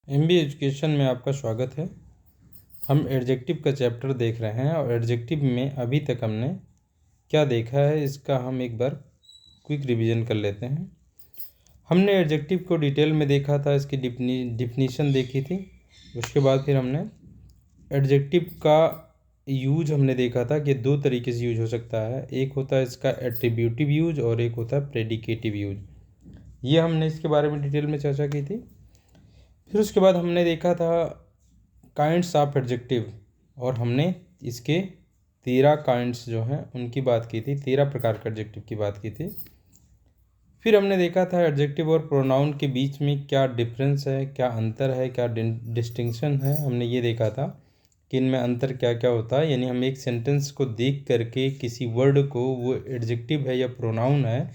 MBA education में आपका स्वागत है। हम एडजेक्टिव का चैप्टर देख रहे हैं और एडजेक्टिव में अभी तक हमने क्या देखा है इसका हम एक बार क्विक रिवीजन कर लेते हैं। हमने एडजेक्टिव को डिटेल में देखा था, इसकी डिफिनीशन देखी थी। उसके बाद फिर हमने एडजेक्टिव का यूज हमने देखा था कि दो तरीके से यूज हो सकता है। एक होता है इसका एट्रीब्यूटिव यूज और एक होता है प्रेडिकेटिव यूज। ये हमने इसके बारे में डिटेल में चर्चा की थी। फिर उसके बाद हमने देखा था काइंड्स ऑफ एडजेक्टिव और हमने इसके 13 काइंड्स जो हैं उनकी बात की थी, 13 प्रकार के एडजेक्टिव की बात की थी। फिर हमने देखा था एडजेक्टिव और प्रोनाउन के बीच में क्या डिफरेंस है, क्या अंतर है, क्या डिस्टिंक्शन है। हमने ये देखा था कि इनमें अंतर क्या क्या होता है, यानी हम एक सेंटेंस को देख करके किसी वर्ड को वो एडजेक्टिव है या प्रोनाउन है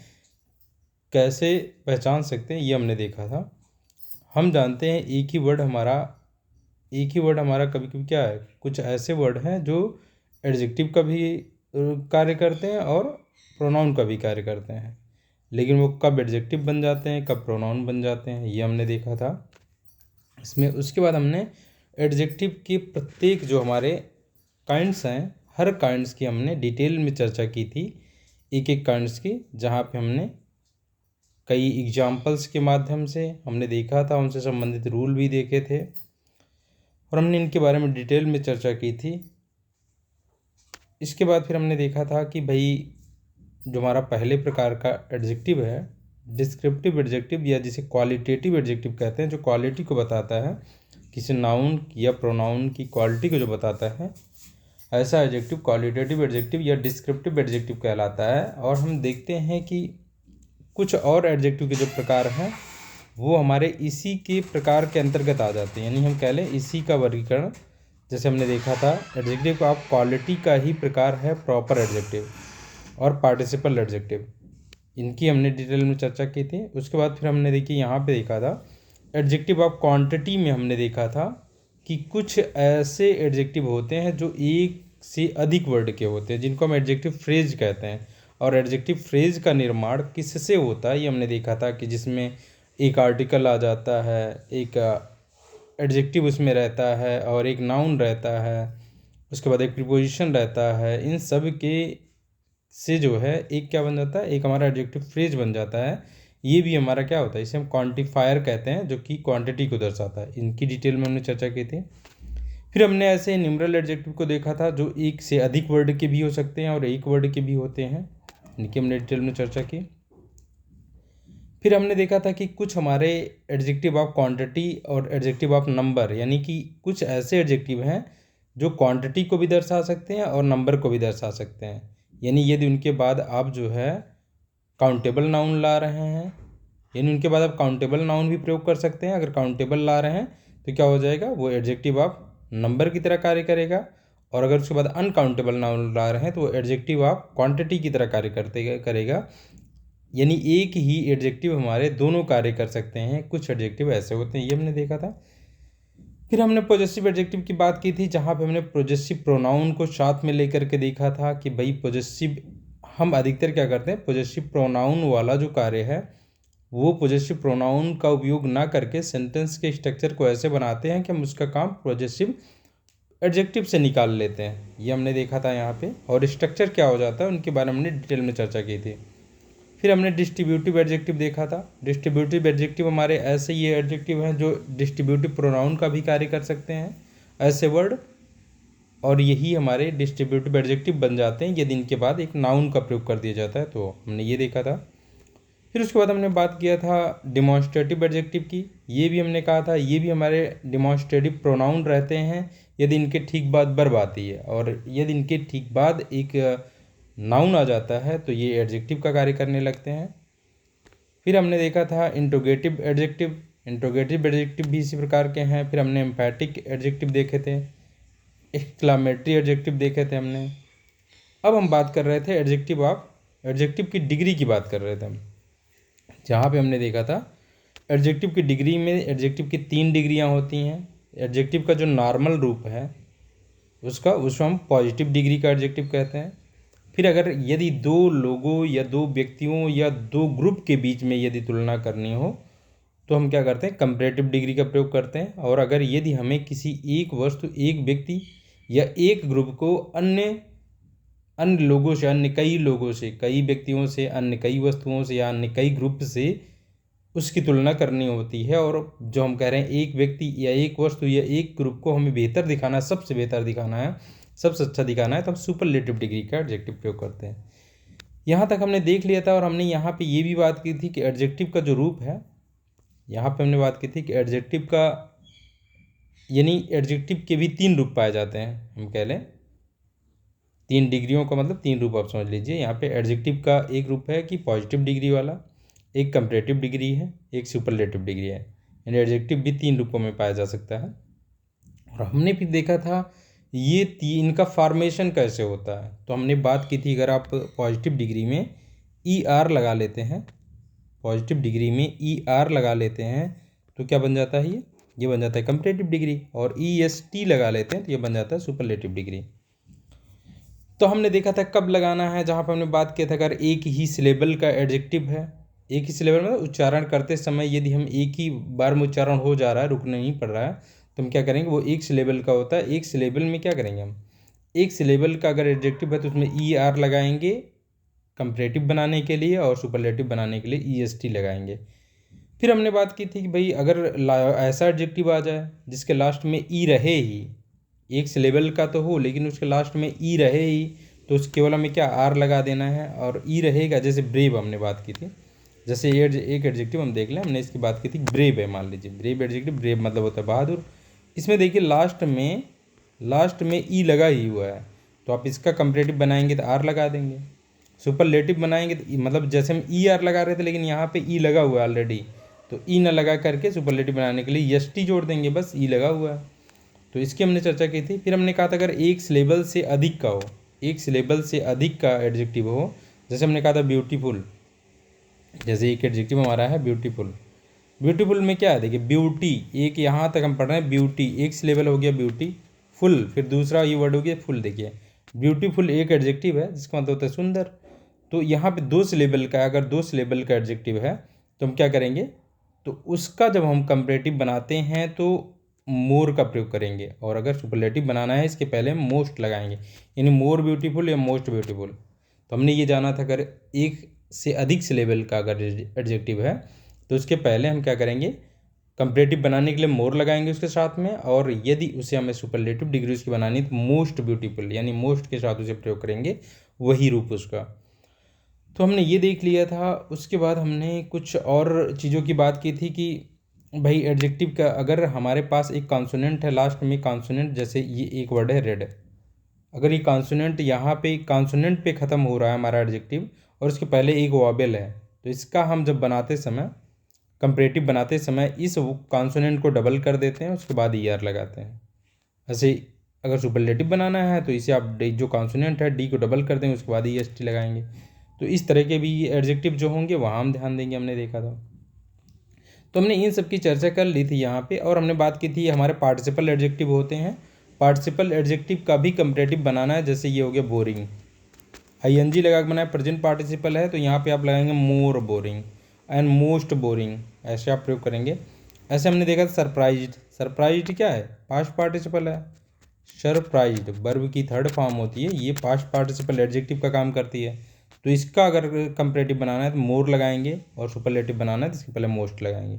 कैसे पहचान सकते हैं, ये हमने देखा था। हम जानते हैं एक ही वर्ड हमारा कभी कभी क्या है, कुछ ऐसे वर्ड हैं जो एडजेक्टिव का भी कार्य करते हैं और प्रोनाउन का भी कार्य करते हैं, लेकिन वो कब एडजेक्टिव बन जाते हैं, कब प्रोनाउन बन जाते हैं, ये हमने देखा था इसमें। उसके बाद हमने एडजेक्टिव के प्रत्येक जो हमारे काइंड्स हैं, हर काइंड्स की हमने डिटेल में चर्चा की थी, एक एक काइंड्स की, जहाँ पे हमने कई एग्जाम्पल्स के माध्यम से हमने देखा था, उनसे संबंधित रूल भी देखे थे और हमने इनके बारे में डिटेल में चर्चा की थी। इसके बाद फिर हमने देखा था कि भाई जो हमारा पहले प्रकार का एडजेक्टिव है डिस्क्रिप्टिव एडजेक्टिव, या जिसे क्वालिटेटिव एडजेक्टिव कहते हैं, जो क्वालिटी को बताता है, किसी नाउन या प्रोनाउन की क्वालिटी को जो बताता है, ऐसा एडजेक्टिव क्वालिटेटिव एडजेक्टिव या डिस्क्रिप्टिव एडजेक्टिव कहलाता है। और हम देखते हैं कि कुछ और एडजेक्टिव के जो प्रकार हैं वो हमारे इसी के प्रकार के अंतर्गत आ जाते हैं, यानी हम कह लें इसी का वर्गीकरण। जैसे हमने देखा था एडजेक्टिव ऑफ क्वालिटी का ही प्रकार है प्रॉपर एडजेक्टिव और पार्टिसिपल एडजेक्टिव, इनकी हमने डिटेल में चर्चा की थी। उसके बाद फिर हमने देखी यहाँ पे देखा था एडजेक्टिव ऑफ क्वांटिटी में हमने देखा था कि कुछ ऐसे एडजेक्टिव होते हैं जो एक से अधिक वर्ड के होते हैं, जिनको हम एडजेक्टिव फ्रेज कहते हैं। और एडजेक्टिव फ्रेज का निर्माण किससे होता है ये हमने देखा था कि जिसमें एक आर्टिकल आ जाता है, एक एडजेक्टिव उसमें रहता है और एक नाउन रहता है, उसके बाद एक प्रीपोजिशन रहता है। इन सब के से जो है एक क्या बन जाता है, एक हमारा एडजेक्टिव फ्रेज बन जाता है। ये भी हमारा क्या होता है, इसे हम क्वांटिफायर कहते हैं, जो कि क्वांटिटी को दर्शाता है। इनकी डिटेल में हमने चर्चा की थी। फिर हमने ऐसे न्यूमरल एडजेक्टिव को देखा था जो एक से अधिक वर्ड के भी हो सकते हैं और एक वर्ड के भी होते हैं, इनकी हमने डिटेल में चर्चा की। फिर हमने देखा था कि कुछ हमारे एडजेक्टिव ऑफ क्वांटिटी और एडजेक्टिव ऑफ नंबर, यानी कि कुछ ऐसे एडजेक्टिव हैं जो क्वांटिटी को भी दर्शा सकते हैं और नंबर को भी दर्शा सकते हैं। यानी यदि उनके बाद आप जो है काउंटेबल नाउन ला रहे हैं, यानी उनके बाद आप काउंटेबल नाउन भी प्रयोग कर सकते हैं। अगर काउंटेबल ला रहे हैं तो क्या हो जाएगा, वो एडजेक्टिव ऑफ नंबर की तरह कार्य करेगा। और अगर उसके बाद अनकाउंटेबल नाउन ला रहे हैं तो वो एडजेक्टिव ऑफ क्वांटिटी की तरह कार्य करेगा। यानी एक ही एडजेक्टिव हमारे दोनों कार्य कर सकते हैं। कुछ एडजेक्टिव ऐसे होते हैं, ये हमने देखा था। फिर हमने पॉजेसिव एडजेक्टिव की बात की थी, जहाँ पे हमने पॉजेसिव प्रोनाउन को साथ में लेकर के देखा था कि भाई पॉजेसिव हम अधिकतर क्या करते हैं, पॉजेसिव प्रोनाउन वाला जो कार्य है वो पॉजेसिव प्रोनाउन का उपयोग ना करके सेंटेंस के स्ट्रक्चर को ऐसे बनाते हैं कि हम उसका काम पॉजेसिव एडजेक्टिव से निकाल लेते हैं। ये हमने देखा था यहाँ पे। और स्ट्रक्चर क्या हो जाता है उनके बारे में हमने डिटेल में चर्चा की थी। फिर हमने डिस्ट्रीब्यूटिव एडजेक्टिव देखा था। डिस्ट्रीब्यूटिव एडजेक्टिव हमारे ऐसे ये एडजेक्टिव हैं जो डिस्ट्रीब्यूटिव प्रोनाउन का भी कार्य कर सकते हैं, ऐसे वर्ड, और यही हमारे डिस्ट्रीब्यूटिव एडजेक्टिव बन जाते हैं यदि इनके बाद एक नाउन का प्रयोग कर दिया जाता है। तो हमने ये देखा था। फिर उसके बाद हमने बात किया था डिमॉन्स्ट्रेटिव एडजेक्टिव की। ये भी हमने कहा था ये भी हमारे डिमॉन्स्ट्रेटिव प्रोनाउन रहते हैं यदि इनके ठीक बाद वर्ब आती है, और यदि इनके ठीक बाद एक नाउन आ जाता है तो ये एडजेक्टिव का कार्य करने लगते हैं। फिर हमने देखा था इंट्रोगेटिव एडजेक्टिव। इंट्रोगेटिव एडजेक्टिव भी इसी प्रकार के हैं। फिर हमने एम्फैटिक एडजेक्टिव देखे थे, एक्सक्लामेटरी एडजेक्टिव देखे थे हमने। अब हम बात कर रहे थे एडजेक्टिव की डिग्री की बात कर रहे थे हम, जहाँ पे हमने देखा था एडजेक्टिव की डिग्री में एडजेक्टिव की 3 डिग्रियाँ होती हैं। एडजेक्टिव का जो नॉर्मल रूप है उसको हम पॉजिटिव डिग्री का एडजेक्टिव कहते हैं। फिर अगर यदि दो लोगों या दो व्यक्तियों या दो ग्रुप के बीच में यदि तुलना करनी हो तो हम क्या करते हैं, कंपैरेटिव डिग्री का प्रयोग करते हैं। और अगर यदि हमें किसी एक वस्तु, एक व्यक्ति या एक ग्रुप को अन्य लोगों से, अन्य कई लोगों से, कई व्यक्तियों से, अन्य कई वस्तुओं से या अन्य कई ग्रुप से उसकी तुलना करनी होती है, और जो हम कह रहे हैं एक व्यक्ति या एक वस्तु या एक ग्रुप को हमें बेहतर दिखाना है, सबसे बेहतर दिखाना है, सबसे अच्छा दिखाना है, तो हम सुपरलेटिव डिग्री का एडजेक्टिव प्रयोग करते हैं। यहाँ तक हमने देख लिया था। और हमने यहाँ पे ये भी बात की थी कि एडजेक्टिव का जो रूप है, यहाँ पे हमने बात की थी कि एडजेक्टिव का, यानी एडजेक्टिव के भी 3 रूप पाए जाते हैं। हम कह लें 3 डिग्रियों का मतलब 3 रूप आप समझ लीजिए। यहाँ पे एडजेक्टिव का एक रूप है कि पॉजिटिव डिग्री वाला, एक कंपैरेटिव डिग्री है, एक सुपरलेटिव डिग्री है। यानी एडजेक्टिव भी 3 रूपों में पाया जा सकता है। और हमने भी देखा था ये तीन का फॉर्मेशन कैसे होता है। तो हमने बात की थी, अगर आप पॉजिटिव डिग्री में ER लगा लेते हैं, पॉजिटिव डिग्री में ER लगा लेते हैं तो क्या बन जाता है, ये बन जाता है कंपैरेटिव डिग्री। और EST लगा लेते हैं तो ये बन जाता है सुपरलेटिव डिग्री। तो हमने देखा था कब लगाना है, जहाँ पर हमने बात किया था अगर एक ही सिलेबल का एडजेक्टिव है, एक ही सिलेबल में उच्चारण करते समय यदि हम एक ही बार में उच्चारण हो जा रहा है, रुकना नहीं पड़ रहा है, तो हम क्या करेंगे, वो एक सिलेबल का होता है। एक सिलेबल में क्या करेंगे हम, एक सिलेबल का अगर एडजेक्टिव है तो उसमें ER लगाएंगे कंपैरेटिव बनाने के लिए, और सुपरलेटिव बनाने के लिए EST लगाएंगे। फिर हमने बात की थी कि भाई अगर ऐसा एडजेक्टिव आ जाए जिसके लास्ट में ई रहे ही, एक सिलेबल का तो हो लेकिन उसके लास्ट में ई रहे ही, तो उस केवल हमें क्या R लगा देना है और ई रहेगा। जैसे ब्रेव हमने बात की थी, जैसे एक एडजेक्टिव हम देख लें, हमने इसकी बात की थी ब्रेव है, मान लीजिए ब्रेव एडजेक्टिव, ब्रेव मतलब होता है बहादुर। इसमें देखिए लास्ट में ई लगा ही हुआ है, तो आप इसका कंपैरेटिव बनाएंगे तो R लगा देंगे। सुपरलेटिव बनाएंगे तो मतलब जैसे हम ER लगा रहे थे लेकिन यहाँ पे ई लगा हुआ है ऑलरेडी, तो ई न लगा करके सुपरलेटिव बनाने के लिए EST जोड़ देंगे, बस ई लगा हुआ है। तो इसकी हमने चर्चा की थी। फिर हमने कहा था अगर एक सिलेबल से अधिक का हो, एक सिलेबल से अधिक का एडजेक्टिव हो, जैसे हमने कहा था ब्यूटीफुल, जैसे एक एडजेक्टिव हमारा है ब्यूटीफुल। ब्यूटीफुल में क्या है, देखिए ब्यूटी, एक यहाँ तक हम पढ़ रहे हैं ब्यूटी, एक सिलेबल हो गया ब्यूटी फुल, फिर दूसरा ये वर्ड हो गया फुल। देखिए ब्यूटीफुल एक एडजेक्टिव है जिसका मतलब होता है सुंदर। तो यहाँ पे 2 सिलेबल का, अगर 2 सिलेबल का एडजेक्टिव है तो हम क्या करेंगे, तो उसका जब हम कंपैरेटिव बनाते हैं तो मोर का प्रयोग करेंगे, और अगर सुपरलेटिव बनाना है इसके पहले हम मोस्ट लगाएंगे, यानी मोर ब्यूटीफुल या मोस्ट ब्यूटीफुल। तो हमने ये जाना था अगर एक से अधिक सिलेबल का अगर एडजेक्टिव है तो उसके पहले हम क्या करेंगे, कंपैरेटिव बनाने के लिए मोर लगाएंगे उसके साथ में, और यदि उसे हमें सुपरलेटिव डिग्री उसकी बनानी तो मोस्ट ब्यूटीफुल यानी मोस्ट के साथ उसे प्रयोग करेंगे, वही रूप उसका। तो हमने ये देख लिया था। उसके बाद हमने कुछ और चीज़ों की बात की थी कि भाई एडजेक्टिव का अगर हमारे पास एक कॉन्सोनेंट है लास्ट में, कॉन्सोनेंट जैसे ये एक वर्ड है रेड, अगर ये कॉन्सोनेंट यहाँ पे कॉन्सोनेंट पे ख़त्म हो रहा है हमारा एडजेक्टिव और उसके पहले एक वॉवेल है, तो इसका हम जब बनाते समय, कंपैरेटिव बनाते समय इस कॉन्सोनेंट को डबल कर देते हैं, उसके बाद ER लगाते हैं। ऐसे अगर सुपरलेटिव बनाना है तो इसे आप जो कॉन्सोनेंट है D को डबल कर देंगे, उसके बाद EST लगाएंगे। तो इस तरह के भी एडजेक्टिव जो होंगे वहाँ हम ध्यान देंगे, हमने देखा था। तो हमने इन सब की चर्चा कर ली थी यहाँ पे। और हमने बात की थी हमारे पार्टिसिपल एडजेक्टिव होते हैं, पार्टिसिपल एडजेक्टिव का भी कंपैरेटिव बनाना है। जैसे ये हो गया बोरिंग, ING लगा के बनाया, प्रेजेंट पार्टिसिपल है तो यहाँ पे आप लगाएंगे मोर बोरिंग एंड मोस्ट बोरिंग, ऐसे आप प्रयोग करेंगे। ऐसे हमने देखा था सरप्राइज्ड, सरप्राइज्ड क्या है, पास्ट पार्टिसिपल है। सरप्राइज्ड वर्ब की 3rd फॉर्म होती है, ये पास्ट पार्टिसिपल एडजेक्टिव का काम करती है। तो इसका अगर कंपैरेटिव बनाना है तो मोर लगाएंगे, और सुपरलेटिव बनाना है तो इसके पहले मोस्ट लगाएंगे।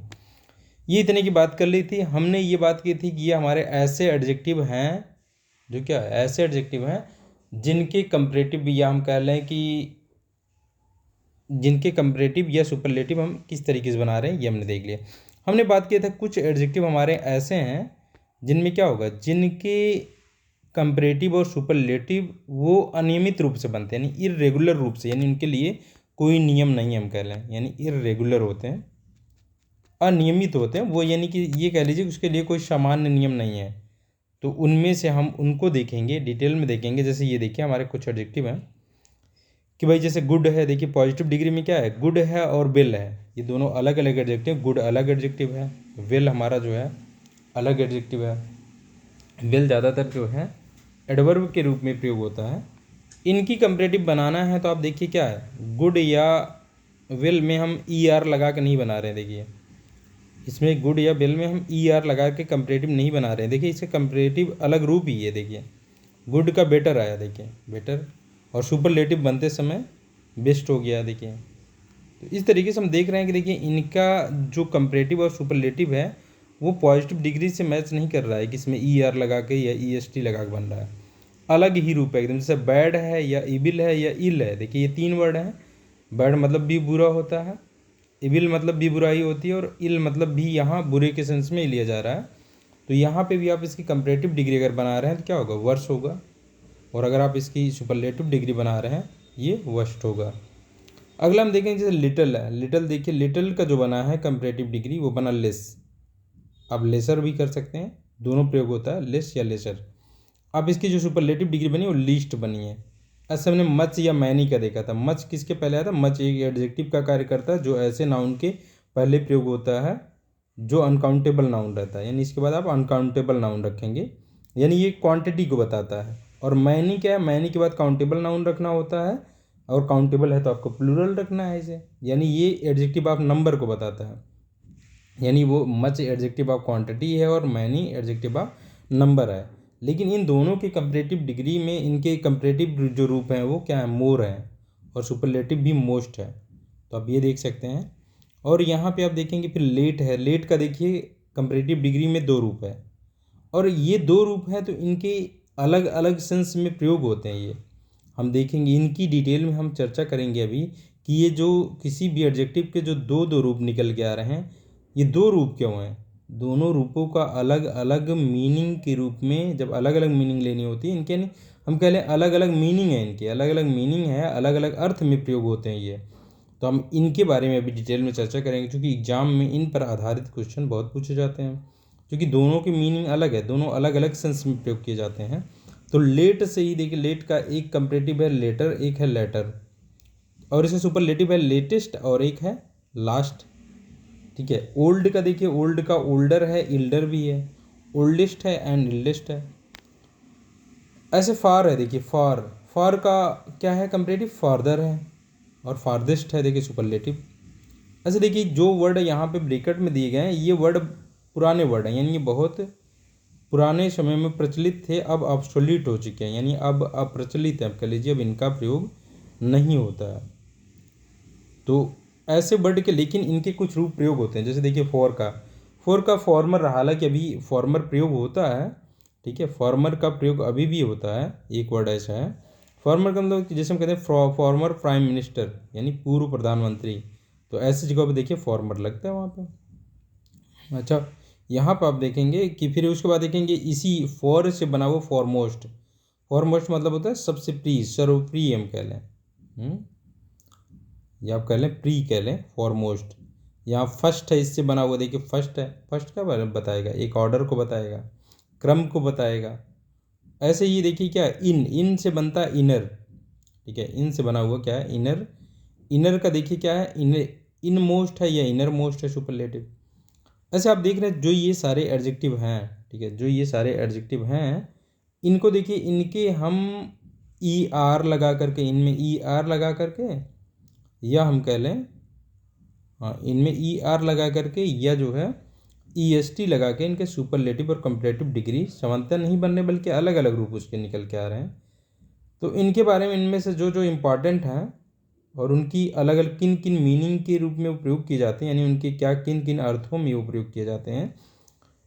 ये इतने की बात कर ली थी। हमने ये बात की थी कि ये हमारे ऐसे एडजेक्टिव हैं जो क्या ऐसे एडजेक्टिव हैं जिनके कंपैरेटिव, या हम कह लें कि जिनके कंपैरेटिव या सुपरलेटिव हम किस तरीके से बना रहे हैं, ये हमने देख लिया। हमने बात किया था कुछ एडजेक्टिव हमारे ऐसे हैं जिनमें क्या होगा, जिनके कंपैरेटिव और सुपरलेटिव वो अनियमित रूप से बनते हैं, यानी इर्रेगुलर रूप से, यानी उनके लिए कोई नियम नहीं, हम कह लें यानी इर्रेगुलर होते हैं, अनियमित होते हैं वो, यानी कि ये कह लीजिए उसके लिए कोई सामान्य नियम नहीं है। तो उनमें से हम उनको देखेंगे, डिटेल में देखेंगे। जैसे ये देखिए हमारे कुछ एडजेक्टिव हैं कि भाई जैसे गुड है, देखिए पॉजिटिव डिग्री में क्या है, गुड है और वेल है, ये दोनों अलग अलग एडजेक्टिव, गुड अलग एडजेक्टिव है, वेल हमारा जो है अलग एडजेक्टिव है। वेल ज़्यादातर जो है एडवर्ब के रूप में प्रयोग होता है। इनकी कंपैरेटिव बनाना है तो आप देखिए क्या है, गुड या वेल में हम ER लगा के नहीं बना रहे हैं। देखिए इसमें गुड या वेल में हम ई आर लगा के कंपैरेटिव नहीं बना रहे हैं। देखिए इसका कंपैरेटिव अलग रूप ही है। देखिए गुड का बेटर आया, देखिए बेटर, और सुपरलेटिव बनते समय बेस्ट हो गया। देखिए तो इस तरीके से हम देख रहे हैं कि देखिए इनका जो कंपैरेटिव और सुपरलेटिव है वो पॉजिटिव डिग्री से मैच नहीं कर रहा है कि इसमें ई आर लगा के या ई एस टी लगा के बन रहा है। अलग ही रूप है एकदम, जैसे बैड है या इविल है या इल है। देखिए ये तीन वर्ड हैं। बैड मतलब भी बुरा होता है, इविल मतलब भी बुराई होती है, और इल मतलब भी यहाँ बुरे के सेंस में लिया जा रहा है। तो यहाँ पे भी आप इसकी कंपैरेटिव डिग्री अगर बना रहे हैं तो क्या होगा, वर्स होगा, और अगर आप इसकी सुपरलेटिव डिग्री बना रहे हैं ये वर्स्ट होगा। अगला हम देखेंगे जैसे लिटल है। लिटल देखिए लिटल का जो बना है कंपैरेटिव डिग्री वो बना लेस। आप लेसर भी कर सकते हैं, दोनों प्रयोग होता है, लेस या लेसर। अब इसकी जो सुपरलेटिव डिग्री बनी वो लीस्ट बनी है। ऐसे हमने मच या मैनी का देखा था। मच किसके पहले आया था, मच एक एडजेक्टिव का कार्य करता है जो ऐसे नाउन के पहले प्रयोग होता है जो अनकाउंटेबल नाउन रहता है, यानी इसके बाद आप अनकाउंटेबल नाउन रखेंगे, यानी ये क्वांटिटी को बताता है। और मैनी क्या है, मैनी के बाद काउंटेबल नाउन रखना होता है, और काउंटेबल है तो आपको प्लूरल रखना है इसे, यानी ये एडजेक्टिव आप नंबर को बताता है। यानी वो मच एडजेक्टिव ऑफ क्वांटिटी है और मैनी एडजेक्टिव ऑफ नंबर है। लेकिन इन दोनों के कंपैरेटिव डिग्री में इनके कंपैरेटिव जो रूप हैं वो क्या है, मोर है, और सुपरलेटिव भी मोस्ट है। तो आप ये देख सकते हैं। और यहाँ पे आप देखेंगे फिर लेट है। लेट का देखिए कंपैरेटिव डिग्री में दो रूप है, और ये दो रूप हैं तो इनके अलग अलग सेंस में प्रयोग होते हैं। ये हम देखेंगे, इनकी डिटेल में हम चर्चा करेंगे अभी कि ये जो किसी भी एडजेक्टिव के जो दो दो रूप निकल के आ रहे हैं, ये दो रूप क्यों हैं। दोनों रूपों का अलग अलग मीनिंग के रूप में, जब अलग अलग मीनिंग लेनी होती है इनके, हम कह लें अलग अलग मीनिंग है, इनके अलग अलग मीनिंग है, अलग अलग अर्थ में प्रयोग होते हैं ये। तो हम इनके बारे में अभी डिटेल में चर्चा करेंगे, क्योंकि एग्जाम में इन पर आधारित क्वेश्चन बहुत पूछे जाते हैं, क्योंकि दोनों की मीनिंग अलग है, दोनों अलग अलग सेंस में प्रयोग किए जाते हैं। तो लेट से ही देखिए, लेट का एक कंपैरेटिव है लेटर, एक है लेटर, और इसका सुपरलेटिव है लेटेस्ट, और एक है लास्ट। ठीक है। ओल्ड का देखिए, ओल्ड का ओल्डर है, इल्डर भी है, ओल्डेस्ट है एंड इल्डेस्ट है। ऐसे फार है, देखिए फार, फार का क्या है कंपैरेटिव, फार्दर है, और फारदेस्ट है देखिए सुपरलेटिव। ऐसे देखिए जो वर्ड यहाँ पे ब्रैकेट में दिए गए हैं ये वर्ड पुराने वर्ड हैं, यानी ये बहुत पुराने समय में प्रचलित थे, अब ऑब्सोलीट हो चुके हैं, यानी अब अप्रचलित है, अब कह लीजिए अब इनका प्रयोग नहीं होता है। तो ऐसे वर्ड के लेकिन इनके कुछ रूप प्रयोग होते हैं, जैसे देखिए फोर का फॉर्मर रहा, हालांकि अभी फॉर्मर प्रयोग होता है। ठीक है, फॉर्मर का प्रयोग अभी भी होता है। एक वर्ड ऐसा है फॉर्मर का मतलब जैसे हम कहते हैं फॉर्मर प्राइम मिनिस्टर, यानी पूर्व प्रधानमंत्री, तो ऐसी जगह पे देखिए फॉर्मर लगता है वहाँ पे। अच्छा, यहाँ पर आप देखेंगे कि फिर उसके बाद देखेंगे इसी फॉर से बना हुआ फॉरमोस्ट। फॉरमोस्ट मतलब होता है सबसे प्रिय, सर्वप्रिय हम कह लें, या आप कह लें प्री कह लें, फॉरमोस्ट। यहाँ फर्स्ट है, इससे बना हुआ देखिए फर्स्ट है। फर्स्ट क्या बताएगा, एक ऑर्डर को बताएगा, क्रम को बताएगा। ऐसे ही देखिए क्या, इन से बनता है इनर। ठीक है, इन से बना हुआ क्या है, इनर। इनर का देखिए क्या है, इन मोस्ट है या इनर मोस्ट है सुपरलेटिव। ऐसे आप देख रहे हैं जो ये सारे एडजेक्टिव हैं, ठीक है, जो ये सारे एडजेक्टिव हैं, इनको देखिए इनके हम ई आर लगा करके, इनमें ई आर लगा करके, या हम कह लें हाँ इनमें ई आर लगा करके, या जो है ई एस टी लगा के इनके सुपरलेटिव और कंपैरेटिव डिग्री समानता नहीं बनने बल्कि अलग अलग रूप उसके निकल के आ रहे हैं। तो इनके बारे में इनमें से जो जो इम्पॉर्टेंट हैं और उनकी अलग अलग किन किन मीनिंग के रूप में वो प्रयोग किए जाते हैं, यानी उनके क्या किन किन अर्थों में वो प्रयोग किए जाते हैं,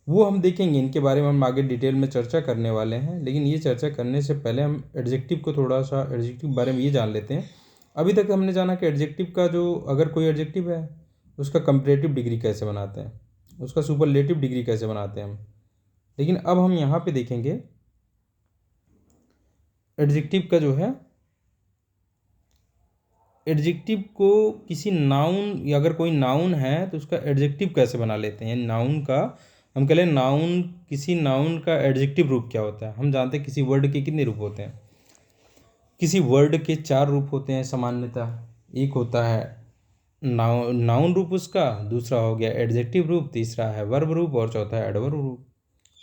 वो हम देखेंगे। इनके बारे में हम आगे डिटेल में चर्चा करने वाले हैं। लेकिन ये चर्चा करने से पहले हम एडजेक्टिव को थोड़ा सा, एडजेक्टिव के बारे में ये जान लेते हैं। अभी तक हमने जाना कि एडजेक्टिव का जो, अगर कोई एडजेक्टिव है उसका कंपैरेटिव डिग्री कैसे बनाते हैं, उसका सुपरलेटिव डिग्री कैसे बनाते हैं हम। लेकिन अब हम यहाँ पे देखेंगे एडजेक्टिव का जो है, एडजेक्टिव को किसी नाउन, या अगर कोई नाउन है तो उसका एडजेक्टिव कैसे बना लेते हैं, यानी नाउन का हम कह लें नाउन, किसी नाउन का एडजेक्टिव रूप क्या होता है। हम जानते हैं किसी वर्ड के कितने रूप होते हैं, किसी वर्ड के चार रूप होते हैं सामान्यतः। एक होता है नाउन रूप उसका, दूसरा हो गया एडजेक्टिव रूप, तीसरा है वर्ब रूप, और चौथा है एडवर्ब रूप।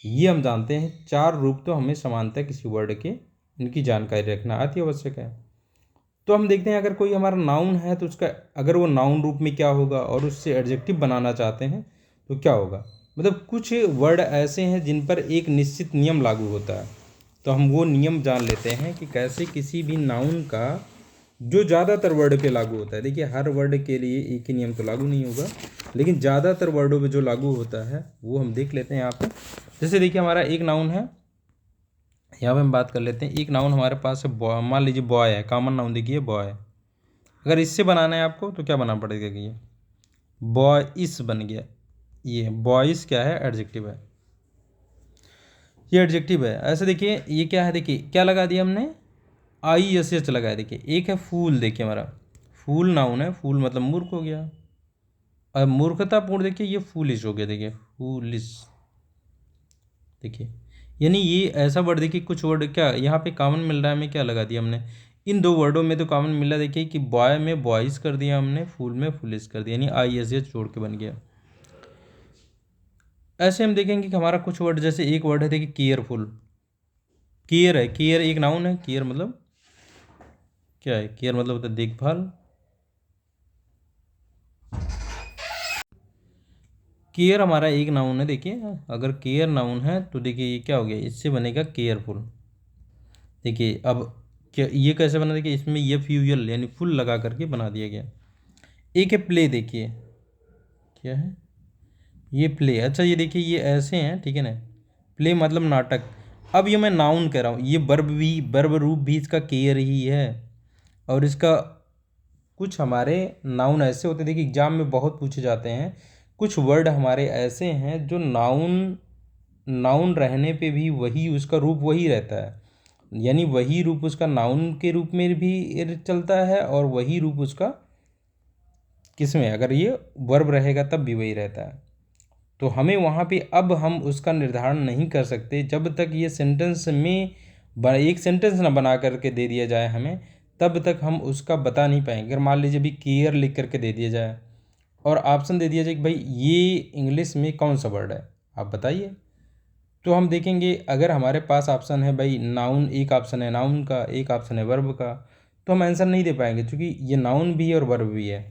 ये हम जानते हैं चार रूप तो हमें समानतः किसी वर्ड के, इनकी जानकारी रखना अति आवश्यक है। तो हम देखते हैं अगर कोई हमारा नाउन है तो उसका, अगर वो नाउन रूप में क्या होगा और उससे एडजेक्टिव बनाना चाहते हैं तो क्या होगा, मतलब कुछ वर्ड ऐसे हैं जिन पर एक निश्चित नियम लागू होता है। तो हम वो नियम जान लेते हैं कि कैसे किसी भी नाउन का जो ज़्यादातर वर्ड पे लागू होता है। देखिए हर वर्ड के लिए एक ही नियम तो लागू नहीं होगा, लेकिन ज़्यादातर वर्डों पे जो लागू होता है वो हम देख लेते हैं यहाँ पे। जैसे देखिए हमारा एक नाउन है, यहाँ पे हम बात कर लेते हैं। एक नाउन हमारे पास है बॉय, मान लीजिए बॉय है, कॉमन नाउन देखिए बॉय। अगर इससे बनाना है आपको तो क्या बनाना पड़ेगा कि ये बॉयस बन गया। ये बॉयस क्या है, एडजेक्टिव है, ये एडजेक्टिव है। ऐसे देखिए ये क्या है, देखिए क्या लगा दिया हमने, ISH लगाया। देखिए एक है फूल, देखिए हमारा फूल नाउन है, फूल मतलब मूर्ख हो गया। अब मूर्खतापूर्ण देखिए ये फूलिश हो गया, देखिए फूलिश। देखिए यानी ये ऐसा वर्ड, देखिए कुछ वर्ड क्या यहाँ पे कॉमन मिल रहा है हमें, क्या लगा दिया हमने, इन दो वर्डों में तो कॉमन मिला। देखिए कि बॉय में बॉयज कर दिया हमने, फूल में फुलिश कर दिया, यानी ISH जोड़ के बन गया। ऐसे हम देखेंगे कि हमारा कुछ वर्ड, जैसे एक वर्ड है देखिए केयरफुल, केयर है, केयर एक नाउन है, केयर मतलब क्या है, केयर मतलब होता है देखभाल। केयर हमारा एक नाउन है। देखिए अगर केयर नाउन है तो देखिए ये क्या हो गया, इससे बनेगा केयरफुल। देखिए अब क्या ये कैसे बना, देखिए इसमें FUL यानी फुल लगा करके बना दिया गया। एक है प्ले, देखिए क्या है ये प्ले। अच्छा ये देखिए ये ऐसे हैं, ठीक है ना, प्ले मतलब नाटक। अब ये मैं नाउन कह रहा हूँ, ये वर्ब भी, वर्ब रूप भी इसका केयर ही है। और इसका कुछ हमारे नाउन ऐसे होते हैं, देखिए एग्जाम में बहुत पूछे जाते हैं। कुछ वर्ड हमारे ऐसे हैं जो नाउन नाउन रहने पे भी वही उसका रूप वही रहता है, यानी वही रूप उसका नाउन के रूप में भी चलता है और वही रूप उसका किसमें, अगर ये वर्ब रहेगा तब भी वही रहता है। तो हमें वहाँ पे अब हम उसका निर्धारण नहीं कर सकते जब तक ये सेंटेंस में एक सेंटेंस ना बना करके दे दिया जाए हमें, तब तक हम उसका बता नहीं पाएंगे। अगर मान लीजिए भी केयर लिख करके दे दिया जाए और ऑप्शन दे दिया जाए कि भाई ये इंग्लिश में कौन सा वर्ड है, आप बताइए, तो हम देखेंगे अगर हमारे पास ऑप्शन है भाई नाउन, एक ऑप्शन है नाउन का, एक ऑप्शन है वर्ब का, तो हम आंसर नहीं दे पाएंगे क्योंकि ये नाउन भी है और वर्ब भी है।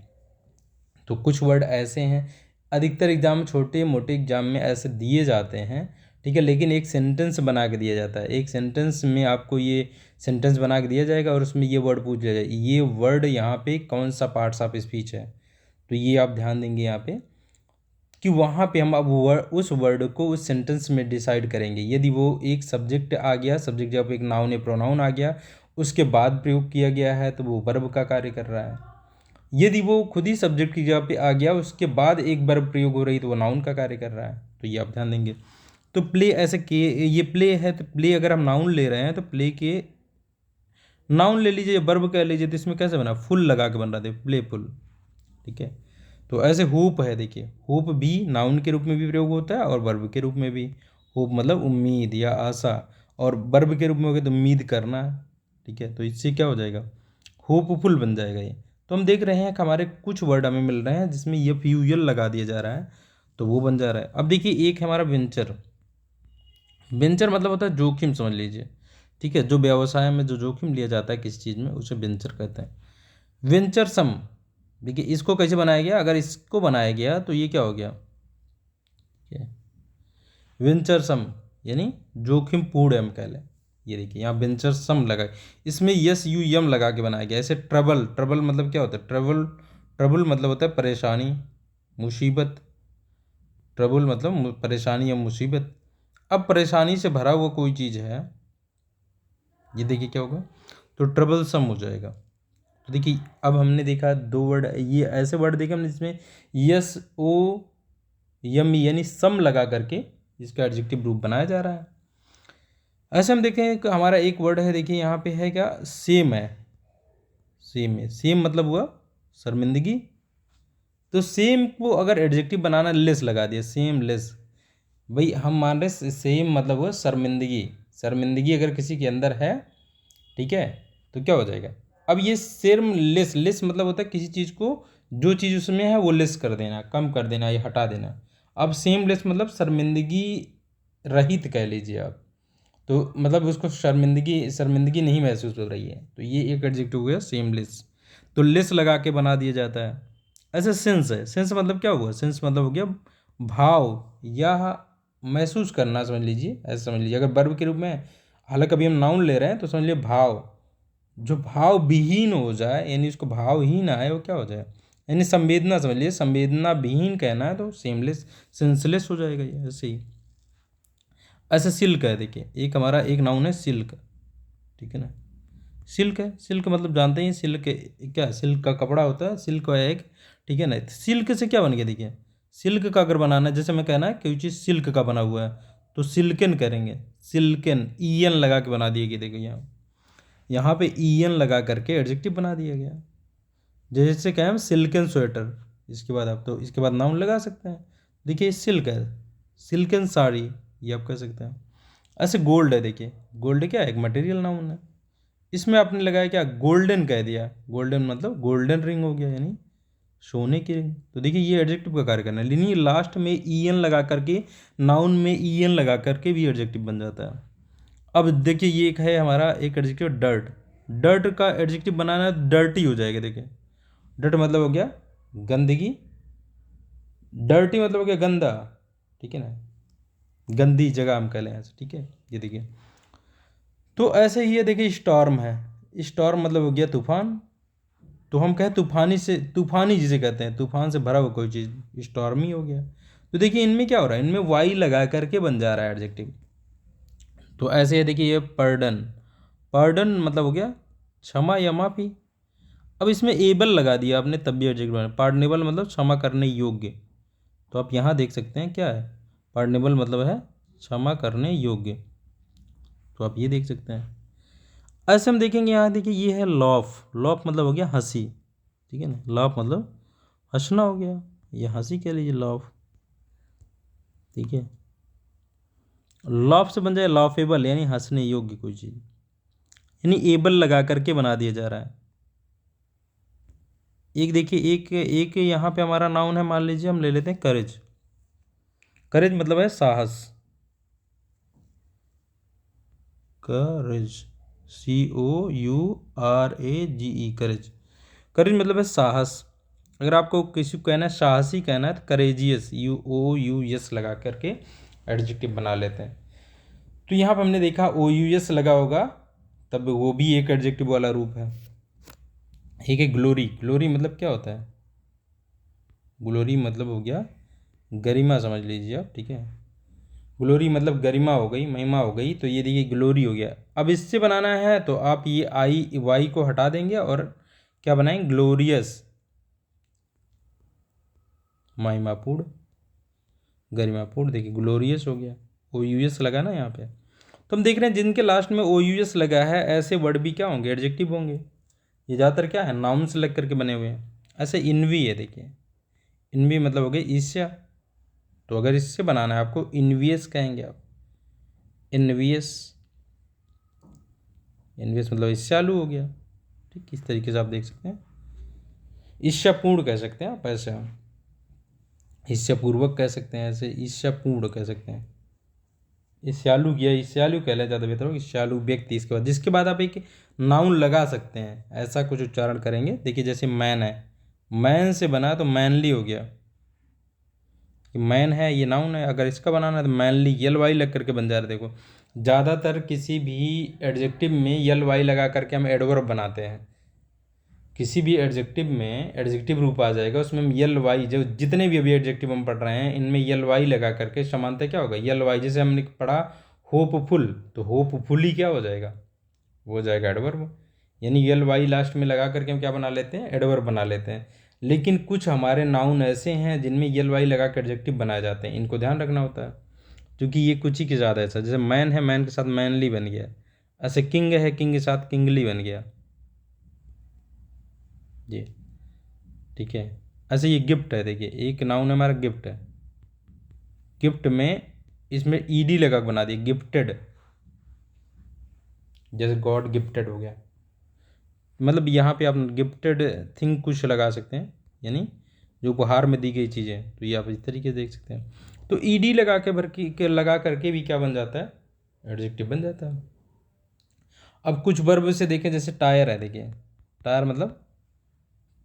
तो कुछ वर्ड ऐसे हैं, अधिकतर एग्जाम छोटे मोटे एग्जाम में ऐसे दिए जाते हैं, ठीक है, लेकिन एक सेंटेंस बना के दिया जाता है। एक सेंटेंस में आपको ये सेंटेंस बना के दिया जाएगा और उसमें ये वर्ड पूछ लिया जाएगा, ये वर्ड यहाँ पे कौन सा पार्ट्स ऑफ स्पीच है। तो ये आप ध्यान देंगे यहाँ पे कि वहाँ पे हम अब उस वर्ड को उस सेंटेंस में डिसाइड करेंगे। यदि वो एक सब्जेक्ट आ गया, सब्जेक्ट जब एक नाउन या प्रोनाउन आ गया उसके बाद प्रयोग किया गया है तो वो वर्ब का कार्य कर रहा है। यदि वो खुद ही सब्जेक्ट की जगह पे आ गया उसके बाद एक वर्ब प्रयोग हो रही तो वो नाउन का कार्य कर रहा है। तो ये आप ध्यान देंगे। तो प्ले ऐसे के, ये प्ले है तो प्ले अगर हम नाउन ले रहे हैं तो प्ले के नाउन ले लीजिए, वर्ब कह लीजिए, तो इसमें कैसे बना, फुल लगा के बन रहा था प्लेफुल, ठीक है। तो ऐसे होप है, देखिए होप भी नाउन के रूप में भी प्रयोग होता है और वर्ब के रूप में भी। होप मतलब उम्मीद या आशा, और वर्ब के रूप में हो गया तो उम्मीद करना, ठीक है। तो इससे क्या हो जाएगा, होपफुल बन जाएगा ये। तो हम देख रहे हैं कि हमारे कुछ वर्ड हमें मिल रहे हैं जिसमें ये फ्यूयल लगा दिया जा रहा है तो वो बन जा रहा है। अब देखिए एक है हमारा वेंचर। वेंचर मतलब होता है जोखिम, समझ लीजिए, ठीक है, जो व्यवसाय में जो जोखिम लिया जाता है किसी चीज़ में उसे वेंचर कहते हैं। वेंचर सम, देखिए इसको कैसे बनाया गया, अगर इसको बनाया गया तो ये क्या हो गया, वेंचर सम यानी जोखिम पूर्ण, हम कह लें। ये देखिए यहाँ वेंचर सम लगा, इसमें SUM लगा के बनाया गया। ऐसे ट्रबल, ट्रबल मतलब क्या होता है, ट्रबल, ट्रबल मतलब होता है परेशानी, मुसीबत। ट्रबल मतलब परेशानी या मुसीबत। अब परेशानी से भरा हुआ कोई चीज़ है, ये देखिए क्या होगा, तो ट्रबल सम हो जाएगा। तो देखिए अब हमने देखा दो वर्ड, ये ऐसे वर्ड देखे हमने जिसमें SOM यानी सम लगा करके इसका एडजेक्टिव रूप बनाया जा रहा है। ऐसे हम देखें कि हमारा एक वर्ड है, देखिए यहाँ पे है क्या, सेम है, सेम है, सेम मतलब हुआ शर्मिंदगी। तो सेम को अगर एडजेक्टिव बनाना, लेस लगा दिया, सेम लेस। भाई हम मान रहे सेम मतलब हुआ शर्मिंदगी, शर्मिंदगी अगर किसी के अंदर है, ठीक है, तो क्या हो जाएगा। अब ये सेम लेस, लेस मतलब होता है किसी चीज़ को, जो चीज़ उसमें है वो लेस कर देना, कम कर देना या हटा देना। अब सेम लेस मतलब शर्मिंदगी रहित कह लीजिए आप, तो मतलब उसको शर्मिंदगी शर्मिंदगी नहीं महसूस हो रही है, तो ये एक एडजेक्टिव हो गया सेमलेस। तो लेस लगा के बना दिया जाता है। ऐसे सेंस है, सेंस मतलब क्या हुआ, सेंस मतलब हो गया भाव या महसूस करना, समझ लीजिए, ऐसा समझ लीजिए। अगर वर्ब के रूप में, हालांकि अभी हम नाउन ले रहे हैं, तो समझ लीजिए भाव, जो भाव विहीन हो जाए, यानी उसको भाव ही ना आए, वो क्या हो जाए, यानी संवेदना, समझ लीजिए संवेदना विहीन कहना है तो सेमलेस, सेंसलेस हो जाएगा ये, ऐसे ही। ऐसे सिल्क है, देखिए एक हमारा एक नाउन है सिल्क, ठीक है ना। सिल्क है, सिल्क मतलब जानते हैं सिल्क क्या, सिल्क का कपड़ा होता है, सिल्क है एक, ठीक है ना। सिल्क से क्या बन गया, देखिए सिल्क का अगर बनाना है, जैसे मैं कहना है कोई चीज़ सिल्क का बना हुआ है, तो सिल्कन करेंगे, सिल्कन, ई एन लगा के बना दिया गया, देखिए यहाँ पे ई एन लगा करके एडजेक्टिव बना दिया गया। जैसे कहें हम सिल्कन स्वेटर, इसके बाद आप तो इसके बाद नाउन लगा सकते हैं। देखिए सिल्क है, सिल्कन साड़ी, ये आप कह सकते हैं। ऐसे गोल्ड है, देखिए गोल्ड क्या है, एक मटेरियल नाउन है। इसमें आपने लगाया क्या, गोल्डन कह दिया, गोल्डन मतलब गोल्डन रिंग हो गया, यानी सोने की रिंग। तो देखिए ये एडजेक्टिव का कार्य करना है, लेकिन ये लास्ट में ई एन लगा करके, नाउन में ई एन लगा करके भी एडजेक्टिव बन जाता है। अब देखिए ये एक है हमारा एक एडजेक्टिव डर्ट, डर्ट का एडजेक्टिव बनाना है, डर्टी हो जाएगा। देखिए डर्ट मतलब हो गया गंदगी, डर्टी मतलब हो गया गंदा, ठीक है ना, गंदी जगह हम कह लें ऐसे, ठीक है। ये देखिए तो ऐसे ही है, देखिए स्टॉर्म है, स्टॉर्म मतलब हो गया तूफान, तो हम कहें तूफानी से, तूफानी जिसे कहते हैं तूफान से भरा हुआ कोई चीज़ स्टॉर्मी हो गया। तो देखिए इनमें क्या हो रहा है, इनमें वाई लगा करके बन जा रहा है एडजेक्टिव। तो ऐसे है, देखिए ये पर्डन, पर्डन मतलब हो गया क्षमा या माफ़ी। अब इसमें एबल लगा दिया आपने, तब भी एडजेक्टिव बना, पार्डनेबल मतलब क्षमा करने योग्य। तो आप यहाँ देख सकते हैं क्या है, पार्डनेबल मतलब है क्षमा करने योग्य, तो आप ये देख सकते हैं। ऐसे हम देखेंगे यहाँ, देखिए ये है लॉफ, लॉफ मतलब हो गया हंसी, ठीक है ना, लॉफ मतलब हंसना हो गया, ये हंसी कह लीजिए लॉफ, ठीक है। लॉफ से बन जाए लॉफेबल, यानी हंसने योग्य कोई चीज़, यानी एबल लगा करके बना दिया जा रहा है। एक देखिए एक एक यहाँ पे हमारा नाउन है, मान लीजिए हम ले लेते हैं करेज, करेज मतलब है साहस, करेज, सी ओ यू आर ए जी ई, करेज, करेज मतलब है साहस। अगर आपको किसी को कहना है साहसी कहना है, तो courageous, U O U S लगा करके एडजेक्टिव बना लेते हैं। तो यहाँ पर हमने देखा ओ यू एस लगा होगा, तब वो भी एक एडजेक्टिव वाला रूप है। एक है ग्लोरी, ग्लोरी मतलब क्या होता है, ग्लोरी मतलब हो गया गरिमा, समझ लीजिए आप, ठीक है। ग्लोरी मतलब गरिमा हो गई, महिमा हो गई, तो ये देखिए ग्लोरी हो गया। अब इससे बनाना है तो आप ये आई वाई को हटा देंगे और क्या बनाएंगे, ग्लोरियस, महिमापूर्ण, गरिमापूर्ण, देखिए ग्लोरियस हो गया, ओ यू एस लगा ना यहाँ पे। तो हम देख रहे हैं जिनके लास्ट में ओ यू एस लगा है, ऐसे वर्ड भी क्या होंगे, एडजेक्टिव होंगे। ये ज़्यादातर क्या है, नाउन से लग करके बने हुए हैं। ऐसे इनवी है, देखिए इनवी मतलब हो गई ईर्ष्या, तो अगर इससे बनाना है आपको, इनवियस कहेंगे आप, इनवियस, इनवियस मतलब ईर्ष्यालु हो गया, ठीक, इस तरीके से आप देख सकते हैं। ईर्ष्यापूर्ण कह सकते हैं आप, ऐसे हम ईर्ष्यापूर्वक कह सकते हैं, ऐसे ईर्ष्यापूर्ण कह सकते हैं। ईर्ष्यालु किया, ईर्ष्यालु कह लें ज़्यादा बेहतर होगा, ईर्ष्यालु व्यक्ति, इसके बाद जिसके बाद आप एक नाउन लगा सकते हैं, ऐसा कुछ उच्चारण करेंगे। देखिए जैसे मैन है, मैन से बना तो मैनली हो गया, मैन है ये नाउन है, अगर इसका बनाना है तो मैनली, यल वाई लग करके बन जा रहा है। देखो ज़्यादातर किसी भी एडजेक्टिव में यल वाई लगा करके हम एडवर्ब बनाते हैं, किसी भी एडजेक्टिव में एडजेक्टिव रूप आ जाएगा, उसमें हम यल वाई, जो जितने भी अभी एडजेक्टिव हम पढ़ रहे हैं इनमें यल वाई लगा करके समानता क्या होगा, यल वाई। जैसे हमने पढ़ा होपफुल, तो होपफुली क्या हो जाएगा, वो हो जाएगा एडवर्ब, यानी यल वाई लास्ट में लगा करके हम क्या बना लेते हैं, एडवर्ब बना लेते हैं। लेकिन कुछ हमारे नाउन ऐसे हैं जिनमें यल वाई लगा कर एडजेक्टिव बनाए जाते हैं, इनको ध्यान रखना होता है, क्योंकि ये कुछ ही के साथ ऐसा, जैसे मैन है, मैन के साथ मैनली बन गया, ऐसे किंग है, किंग के साथ किंगली बन गया जी, ठीक है। ऐसे ये गिफ्ट है, देखिए एक नाउन है हमारा गिफ्ट है, गिफ्ट में इसमें ईडी लगा के बना दिया, गिफ्टेड, जैसे गॉड गिफ्टेड हो गया, मतलब यहाँ पे आप गिफ्टेड थिंग कुछ लगा सकते हैं, यानी जो उपहार में दी गई चीज़ें, तो ये आप इस तरीके से देख सकते हैं। तो ईडी लगा के लगा करके भी क्या बन जाता है, एडजेक्टिव बन जाता है। अब कुछ वर्ब से देखें, जैसे टायर है, देखिए टायर मतलब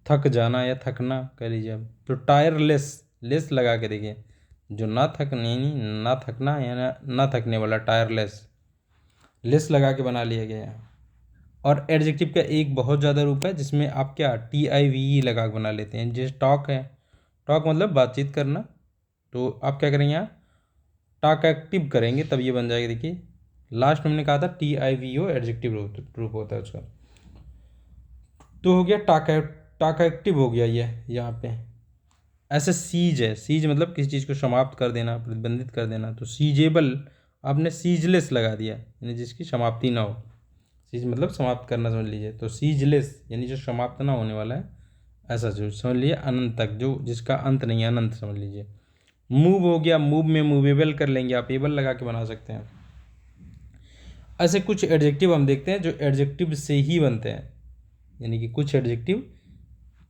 थक जाना या थकना कह लीजिए आप, तो टायर लेस, लेस लगा के देखिए, जो ना थकना या ना थकने वाला, टायरलेस, लेस लगा के बना लिया गया है। और एडजेक्टिव का एक बहुत ज़्यादा रूप है जिसमें आप क्या TIVE लगा के बना लेते हैं। जैसे टॉक है, टॉक मतलब बातचीत करना, तो आप क्या करेंगे यहाँ टॉक एक्टिव करेंगे तब ये बन जाएगा। देखिए लास्ट में हमने कहा था TIVO एडजेक्टिव रूप होता है उसका। तो हो गया टॉक एक्टिव हो गया ये यहाँ पे। ऐसे सीज है, सीज मतलब किसी चीज़ को समाप्त कर देना, प्रतिबंधित कर देना। तो सीजेबल आपने सीजलेस लगा दिया, यानी जिसकी समाप्ति ना हो। सीज मतलब समाप्त करना समझ लीजिए, तो सीजलेस यानी जो समाप्त ना होने वाला है, ऐसा जो समझ लीजिए अनंत तक, जो जिसका अंत नहीं है, अनंत समझ लीजिए। मूव हो गया, मूव में मूवेबल कर लेंगे, आप एबल लगा के बना सकते हैं। ऐसे कुछ एडजेक्टिव हम देखते हैं जो एडजेक्टिव से ही बनते हैं, यानी कि कुछ एडजेक्टिव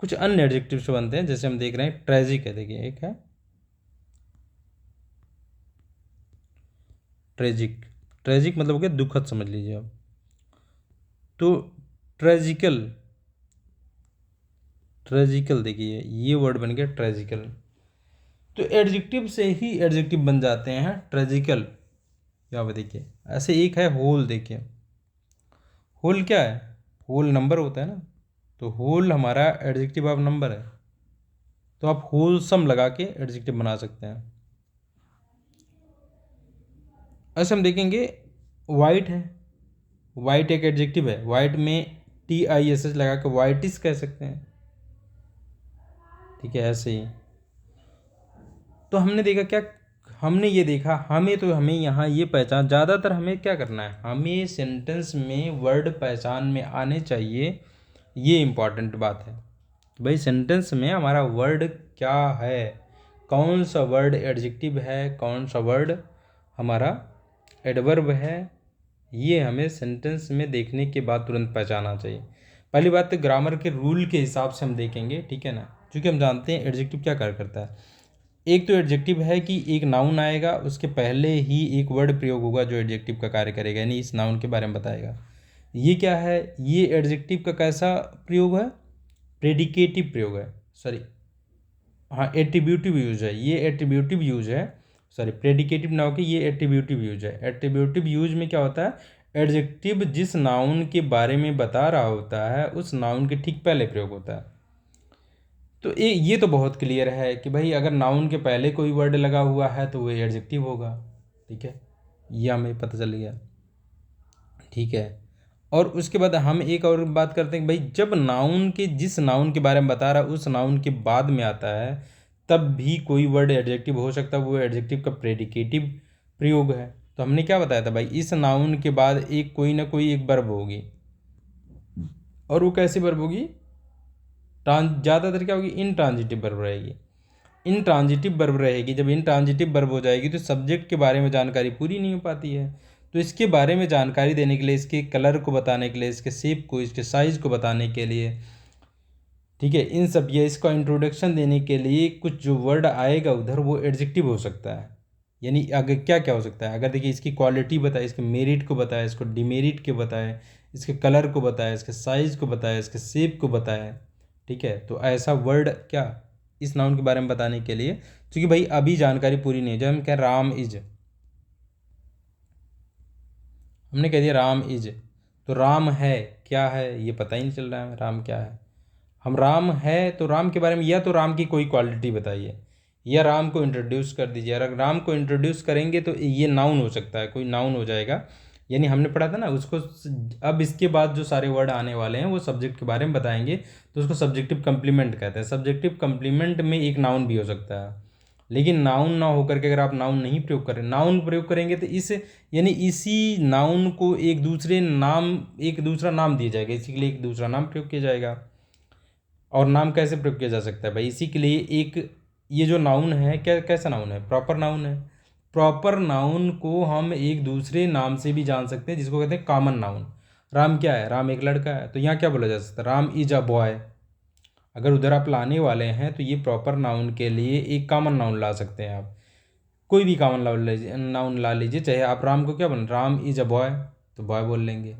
कुछ अन्य एडजेक्टिव से बनते हैं। जैसे हम देख रहे हैं ट्रेजिक है, देखिए एक है ट्रेजिक। ट्रेजिक मतलब हो गया दुखद समझ लीजिए आप। तो ट्रेजिकल, ट्रेजिकल देखिए ये वर्ड बन गया ट्रेजिकल। तो एडजेक्टिव से ही एडजेक्टिव बन जाते हैं ट्रेजिकल। यहाँ पे देखिए ऐसे एक है होल, देखिए होल क्या है, होल नंबर होता है ना, तो होल हमारा एडजेक्टिव ऑफ नंबर है, तो आप होलसम लगा के एडजेक्टिव बना सकते हैं। ऐसे हम देखेंगे वाइट है, वाइट एक एडजेक्टिव है, वाइट में TISH लगा के वाइटिस कह सकते हैं। ठीक है, ऐसे ही। तो हमने देखा क्या, हमने ये देखा हमें यहाँ ये पहचान, ज़्यादातर हमें क्या करना है, हमें सेंटेंस में वर्ड पहचान में आने चाहिए। ये इम्पॉर्टेंट बात है भाई, सेंटेंस में हमारा वर्ड क्या है, कौन सा वर्ड एडजेक्टिव है, कौन सा वर्ड हमारा एडवर्ब है, ये हमें सेंटेंस में देखने के बाद तुरंत पहचाना चाहिए। पहली बात तो ग्रामर के रूल के हिसाब से हम देखेंगे, ठीक है ना, क्योंकि हम जानते हैं एडजेक्टिव क्या कार्य करता है। एक तो एडजेक्टिव है कि एक नाउन आएगा, उसके पहले ही एक वर्ड प्रयोग होगा जो एडजेक्टिव का कार्य करेगा, यानी इस नाउन के बारे में बताएगा। ये क्या है, ये एडजेक्टिव का कैसा प्रयोग है, प्रेडिकेटिव प्रयोग है, सॉरी हाँ एट्रीब्यूटिव यूज है, ये एट्रीब्यूटिव यूज है, सॉरी प्रेडिकेटिव ना होकर ये एट्रीब्यूटिव यूज है। एट्रीब्यूटिव यूज में क्या होता है, एडजेक्टिव जिस नाउन के बारे में बता रहा होता है उस नाउन के ठीक पहले प्रयोग होता है। तो ये तो बहुत क्लियर है कि भाई अगर नाउन के पहले कोई वर्ड लगा हुआ है तो वो एडजेक्टिव होगा। ठीक है, ये हमें पता चल गया। ठीक है, और उसके बाद हम एक और बात करते हैं कि भाई जब नाउन के जिस नाउन के बारे में बता रहा है उस नाउन के बाद में आता है तब भी कोई वर्ड एडजेक्टिव हो सकता है, वो एडजेक्टिव का प्रेडिकेटिव प्रयोग है। तो हमने क्या बताया था भाई, इस नाउन के बाद एक कोई ना कोई एक वर्ब होगी, और वो कैसी वर्ब होगी, ज़्यादातर क्या होगी, इनट्रांजिटिव वर्ब रहेगी। इनट्रांजिटिव वर्ब रहेगी, जब इनट्रांजिटिव वर्ब हो जाएगी तो सब्जेक्ट के बारे में जानकारी पूरी नहीं हो पाती है। तो इसके बारे में जानकारी देने के लिए, इसके कलर को बताने के लिए, इसके शेप को, इसके साइज़ को बताने के लिए, ठीक है, इन सब या इसका इंट्रोडक्शन देने के लिए कुछ जो वर्ड आएगा उधर वो एडजेक्टिव हो सकता है। यानी अगर क्या क्या हो सकता है, अगर देखिए इसकी क्वालिटी बताए, इसके मेरिट को बताए, इसको डिमेरिट के बताए, इसके कलर को बताए, इसके साइज़ को बताए, इसके शेप को बताए। ठीक है, तो ऐसा वर्ड क्या इस नाउन के बारे में बताने के लिए, क्योंकि भाई अभी जानकारी पूरी नहीं है। जब हम कह राम इज, हमने कह दिया राम इज, तो राम है क्या है ये पता ही नहीं चल रहा है राम क्या है। हम राम है तो राम के बारे में, या तो राम की कोई क्वालिटी बताइए या राम को इंट्रोड्यूस कर दीजिए। अगर राम को इंट्रोड्यूस करेंगे तो ये नाउन हो सकता है, कोई नाउन हो जाएगा। यानी हमने पढ़ा था ना उसको, अब इसके बाद जो सारे वर्ड आने वाले हैं वो सब्जेक्ट के बारे में बताएंगे, तो उसको सब्जेक्टिव कंप्लीमेंट कहते हैं। सब्जेक्टिव कंप्लीमेंट में एक नाउन भी हो सकता है, लेकिन नाउन ना होकर के अगर आप नाउन नहीं प्रयोग करें, नाउन प्रयोग करेंगे तो इस यानी इसी नाउन को एक दूसरा नाम दिया जाएगा, इसी के लिए एक दूसरा नाम प्रयोग किया जाएगा। और नाम कैसे प्रयोग किया जा सकता है भाई, इसी के लिए एक ये जो नाउन है क्या, कैसा नाउन है, प्रॉपर नाउन है। प्रॉपर नाउन को हम एक दूसरे नाम से भी जान सकते हैं जिसको कहते हैं कॉमन नाउन। राम क्या है, राम एक लड़का है, तो यहाँ क्या बोला जा सकता है, राम इज अ बॉय। अगर उधर आप लाने वाले हैं तो ये प्रॉपर नाउन के लिए एक कॉमन नाउन ला सकते हैं आप, कोई भी कॉमन नाउन ला लीजिए। चाहे आप राम को क्या बोल, राम इज अ बॉय, तो बॉय बोल लेंगे।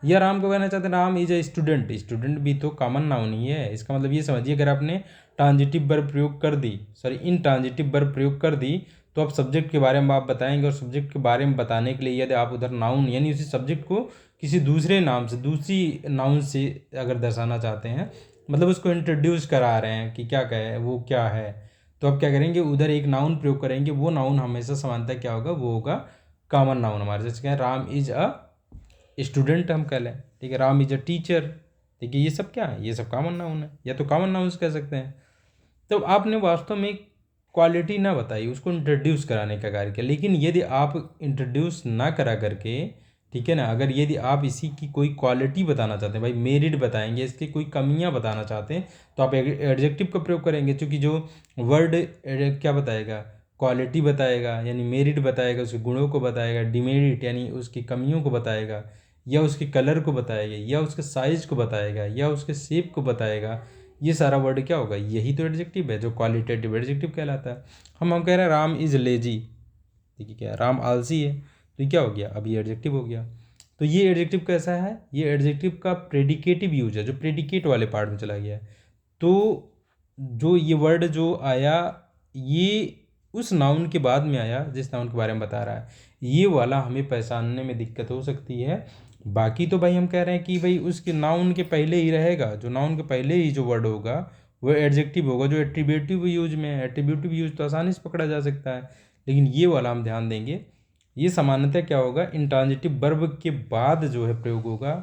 या राम को कहना चाहते हैं Ram is a student, student भी तो कॉमन नाउन ही है। इसका मतलब ये समझिए, अगर आपने ट्रांजिटिव वर्ब प्रयोग कर दी, सॉरी इन ट्रांजिटिव वर्ब प्रयोग कर दी, तो अब सब्जेक्ट के बारे में आप बताएंगे, और सब्जेक्ट के बारे में बताने के लिए यदि आप उधर नाउन यानी उसी सब्जेक्ट को किसी दूसरे नाम से, दूसरी नाउन से अगर दर्शाना चाहते हैं, मतलब उसको इंट्रोड्यूस करा रहे हैं कि क्या कहे वो क्या है, तो अब क्या करेंगे, उधर एक नाउन प्रयोग करेंगे। वो नाउन हमेशा समानता क्या होगा, वो होगा कॉमन नाउन हमारे। जैसे कहें राम इज अ स्टूडेंट हम कह लें, ठीक है, राम इज अ टीचर, ठीक है, ये सब क्या है, ये सब कॉमन नाउन है, या तो कॉमन नाउन्स कह सकते हैं। तो आपने वास्तव में क्वालिटी ना बताई, उसको इंट्रोड्यूस कराने का कार्य किया। लेकिन यदि आप इंट्रोड्यूस ना करा करके, ठीक है ना, अगर यदि आप इसी की कोई क्वालिटी बताना चाहते हैं, भाई मेरिट बताएंगे, इसकी कोई कमियां बताना चाहते हैं, तो आप एडजेक्टिव का प्रयोग करेंगे। क्योंकि जो वर्ड क्या बताएगा, क्वालिटी बताएगा, यानी मेरिट बताएगा, उसके गुणों को बताएगा, डिमेरिट यानी उसकी कमियों को बताएगा, या उसके कलर को बताएगा, या उसके साइज को बताएगा, या उसके शेप को बताएगा, ये सारा वर्ड क्या होगा, यही तो एडजेक्टिव है, जो क्वालिटेटिव एडजेक्टिव कहलाता है। हम कह रहे हैं राम इज लेजी, ठीक है, क्या राम आलसी है, तो ये क्या हो गया, अब ये एडजेक्टिव हो गया। तो ये एडजेक्टिव कैसा है, ये एडजेक्टिव का प्रेडिकेटिव यूज है, जो प्रेडिकेट वाले पार्ट में चला गया है। तो जो ये वर्ड जो आया, ये उस नाउन के बाद में आया जिस नाउन के बारे में बता रहा है, ये वाला हमें पहचानने में दिक्कत हो सकती है। बाकी तो भाई हम कह रहे हैं कि भाई उसके नाउन के पहले ही रहेगा, जो नाउन के पहले ही जो वर्ड होगा वो एडजेक्टिव होगा, जो एट्रीब्यूटिव यूज में है। एट्रीब्यूटिव यूज तो आसानी से पकड़ा जा सकता है, लेकिन ये वाला हम ध्यान देंगे। ये सामान्यतः क्या होगा, इंट्रांजिटिव वर्ब के बाद जो है प्रयोग होगा,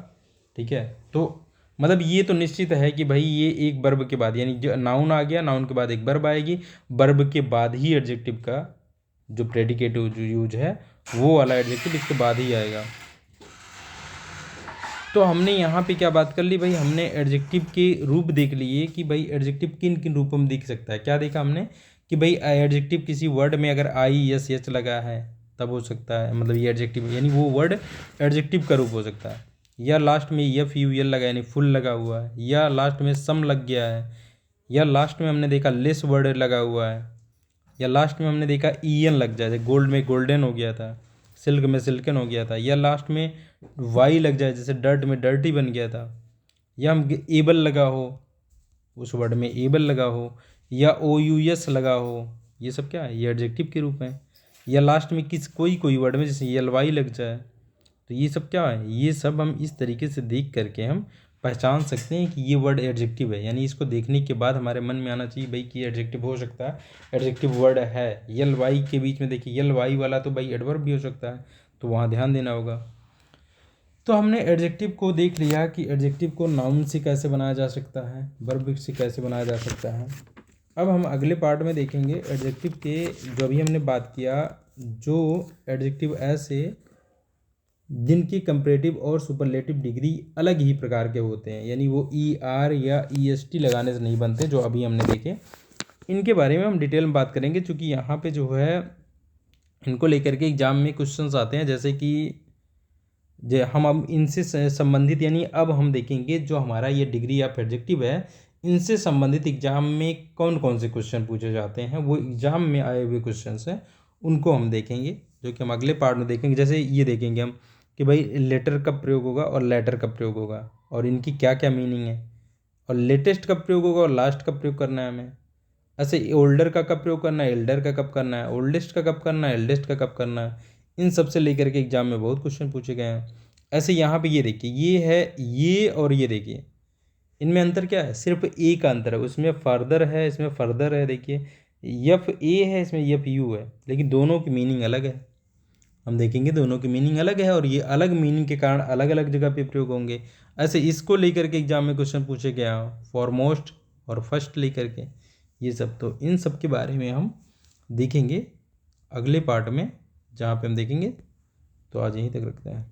ठीक है। तो मतलब ये तो निश्चित है कि भाई ये एक वर्ब के बाद, यानी जो नाउन आ गया, नाउन के बाद एक वर्ब आएगी, वर्ब के बाद ही एडजेक्टिव का जो प्रेडिकेटिव जो यूज है, वो वाला एडजेक्टिव इसके बाद ही आएगा। तो हमने यहाँ पे क्या बात कर ली भाई, हमने एडजेक्टिव के रूप देख लिए कि भाई एडजेक्टिव किन किन रूपों में दिख सकता है। क्या देखा हमने कि भाई एडजेक्टिव किसी वर्ड में अगर आई एस एच लगा है तब हो सकता है, मतलब ये एडजेक्टिव यानी वो वर्ड एडजेक्टिव का रूप हो सकता है। या लास्ट में एफ यू एल लगा यानी फुल लगा हुआ है, या लास्ट में सम लग गया है, या लास्ट में हमने देखा लेस वर्ड लगा हुआ है, या लास्ट में हमने देखा ई एन लग जाए, गोल्ड में गोल्डन हो गया था, सिल्क में सिल्कन हो गया था, या लास्ट में वाई लग जाए जैसे डर्ट में डर्टी बन गया था, या हम एबल लगा हो, उस वर्ड में एबल लगा हो, या ओ यू एस लगा हो, ये सब क्या है, ये एडजेक्टिव के रूप में। या लास्ट में कोई वर्ड में जैसे एल वाई लग जाए, तो ये सब क्या है, ये सब हम इस तरीके से देख करके हम पहचान सकते हैं कि ये वर्ड एडजेक्टिव है। यानी इसको देखने के बाद हमारे मन में आना चाहिए भाई कि एडजेक्टिव हो सकता है, एडजेक्टिव वर्ड है। यल वाई के बीच में देखिए, यल वाई वाला तो भाई एडवर्ब भी हो सकता है, तो वहाँ ध्यान देना होगा। तो हमने एडजेक्टिव को देख लिया कि एडजेक्टिव को नाउन से कैसे बनाया जा सकता है, वर्ब से कैसे बनाया जा सकता है। अब हम अगले पार्ट में देखेंगे एडजेक्टिव के, जो अभी हमने बात किया, जो एडजेक्टिव ऐसे जिनकी कंपैरेटिव और सुपरलेटिव डिग्री अलग ही प्रकार के होते हैं, यानी वो ई आर या ई एस टी लगाने से नहीं बनते, जो अभी हमने देखे। इनके बारे में हम डिटेल में बात करेंगे, क्योंकि यहाँ पे जो है इनको लेकर के एग्जाम में क्वेश्चंस आते हैं, जैसे कि हम अब इनसे संबंधित, यानी अब हम देखेंगे जो हमारा ये डिग्री ऑफ एडजेक्टिव है, इनसे संबंधित एग्जाम में कौन कौन से क्वेश्चन पूछे जाते हैं, वो एग्जाम में आए हुए क्वेश्चन हैं उनको हम देखेंगे, जो कि हम अगले पार्ट में देखेंगे। जैसे ये देखेंगे हम कि भाई लेटर कब प्रयोग होगा और लेटर कब प्रयोग होगा, और इनकी क्या क्या मीनिंग है, और लेटेस्ट कब प्रयोग होगा और लास्ट कब प्रयोग करना है हमें। ऐसे ओल्डर का कब प्रयोग करना है, एल्डर का कब करना है, ओल्डेस्ट का कब करना है, एल्डेस्ट का कब करना है, इन सब से लेकर के एग्जाम में बहुत क्वेश्चन पूछे गए हैं। ऐसे यहाँ पे ये देखिए, ये है ये, और ये देखिए, इनमें अंतर क्या है, सिर्फ ए का अंतर है, उसमें फर्दर है, इसमें फर्दर है। देखिए यफ ए है, इसमें यफ यू है, लेकिन दोनों की मीनिंग अलग है। हम देखेंगे दोनों की मीनिंग अलग है, और ये अलग मीनिंग के कारण अलग अलग जगह पे प्रयोग होंगे। ऐसे इसको लेकर के एग्जाम में क्वेश्चन पूछे गया, फॉरमोस्ट और फर्स्ट लेकर के, ये सब। तो इन सब के बारे में हम देखेंगे अगले पार्ट में, जहाँ पे हम देखेंगे। तो आज यहीं तक रखते हैं।